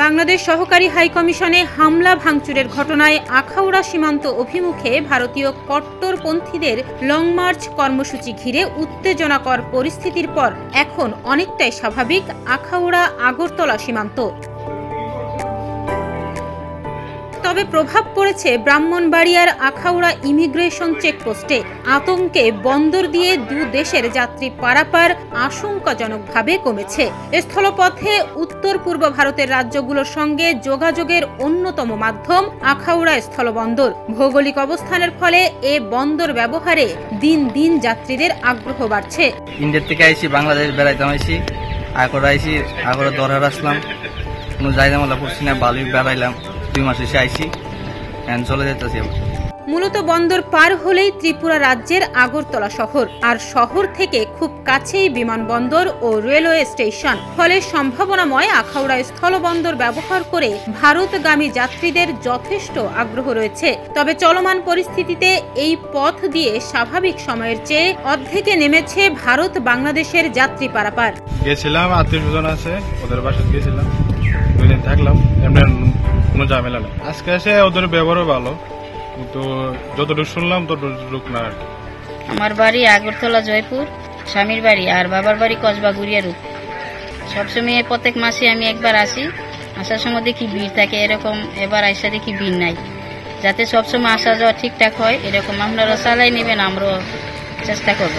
বাংলাদেশ সহকারী হাইকমিশনে হামলা ভাঙচুরের ঘটনায় আখাউড়া সীমান্ত অভিমুখে ভারতীয় কট্টরপন্থীদের লং মার্চ কর্মসূচি ঘিরে উত্তেজনাকর পরিস্থিতির পর এখন অনেকটাই স্বাভাবিক আখাউড়া আগরতলা সীমান্ত। তবে প্রভাব পড়েছে ব্রাহ্মণবাড়িয়ার আখাউড়া ইমিগ্রেশন চেকপোস্টে। আতঙ্কে বন্দর দিয়ে দু দেশের যাত্রী পারাপার আশঙ্কাজনকভাবে কমেছে। স্থলপথে উত্তর পূর্ব ভারতের রাজ্যগুলোর সঙ্গে যোগাযোগের অন্যতম মাধ্যম আখাউড়া স্থলবন্দর। ভৌগোলিক অবস্থানের ফলে এ বন্দর ব্যবহারে দিন দিন যাত্রীদের আগ্রহ বাড়ছে। ইন্ডিয়া থেকে আইসি, বাংলাদেশ বেড়াইতে আইসি, আখাউড়া আইসি, আখাউড়া দরহার আসলাম, কোনো জায়গা মালা করছি না, বালি বেড়াইলাম, 2 মাস এসে আইসি, চলে যেতেছি। মূলত বন্দর পার হলেই ত্রিপুরা রাজ্যের আগরতলা শহর, আর শহর থেকে খুব কাছেই বিমানবন্দর ও রেলওয়ে স্টেশন। ফলে সম্ভাবনাময় আখাউড়া স্থলবন্দর ব্যবহার করে ভারতগামী যাত্রীদের যথেষ্ট আগ্রহ রয়েছে। তবে চলমান পরিস্থিতিতে এই পথ দিয়ে স্বাভাবিক সময়ের চেয়ে অর্ধেকে নেমেছে ভারত বাংলাদেশের যাত্রী পারাপার। গেছিলাম, আত্মীয়-স্বজন আছে, ওদের বাসায় গেছিলাম, 2 দিন থাকলাম, এমনি কোনো ঝামেলা নেই। আজকে এসে ওদের ব্যবহারও ভালো, কিন্তু যতটুকু শুনলাম ততটুকু না। আমার বাড়ি আগরতলা জয়পুর, স্বামীর বাড়ি, আর বাবার বাড়ি কসবা গুড়িয়ারু। সবসময় প্রত্যেক মাসে আমি একবার আসি, আসার সময় দেখি ভিড় থাকে, এরকম এবার আইসা দেখি ভিড় নাই। যাতে সবসময় আসা যাওয়া ঠিকঠাক হয় এরকম আপনারা চালাই নেবেন, আমরাও চেষ্টা করব।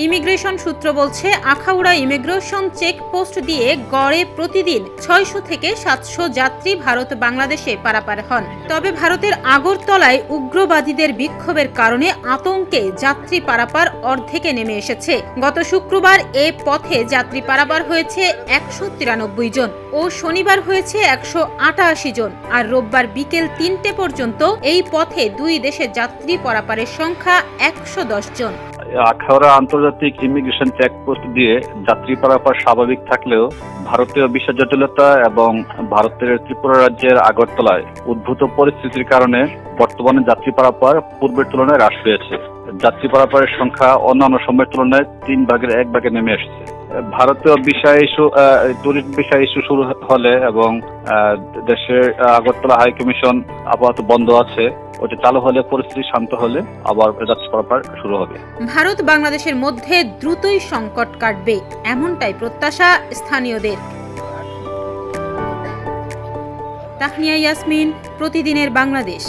ইমিগ্রেশন সূত্র বলছে, আখাউড়া ইমিগ্রেশন চেকপোস্ট দিয়ে গড়ে প্রতিদিন 600 থেকে 700 যাত্রী ভারত বাংলাদেশে পারাপার হন। তবে ভারতের আগরতলায় উগ্রবাদীদের বিক্ষোভের কারণে আতঙ্কে যাত্রী পারাপার অর্ধেকে নেমে এসেছে। গত শুক্রবার এ পথে যাত্রী পারাপার হয়েছে 193 জন ও শনিবার হয়েছে 188 জন, আর রোববার বিকেল 3টে পর্যন্ত এই পথে 2 দেশের যাত্রী পারাপারের সংখ্যা 110 জন। আখাউড়া আন্তর্জাতিক ইমিগ্রেশন চেকপোস্ট দিয়ে যাত্রী পারাপার স্বাভাবিক থাকলেও ভারতীয় ভিসা জটিলতা এবং ভারতের ত্রিপুরা রাজ্যের আগরতলায় উদ্ভূত পরিস্থিতির কারণে বর্তমানে যাত্রী পারাপার পূর্বের তুলনায় হ্রাস পেয়েছে। যাত্রী পারাপারের সংখ্যা অন্যান্য সময়ের তুলনায় 3 ভাগের 1 ভাগে নেমে এসেছে। ভারতীয় visa issue, tourist visa issue শুরু হলে এবং দেশের আগরতলা হাই কমিশন আপাতত বন্ধ আছে, ওটা চালু হলে, পরিস্থিতি শান্ত হলে আবার যাত্রী পারাপার শুরু হবে। ভারত বাংলাদেশের মধ্যে দ্রুতই সংকট কাটবে, এমনটাই প্রত্যাশা স্থানীয়দের। তাহনিয়া ইয়াসমিন, প্রতিদিনের বাংলাদেশ।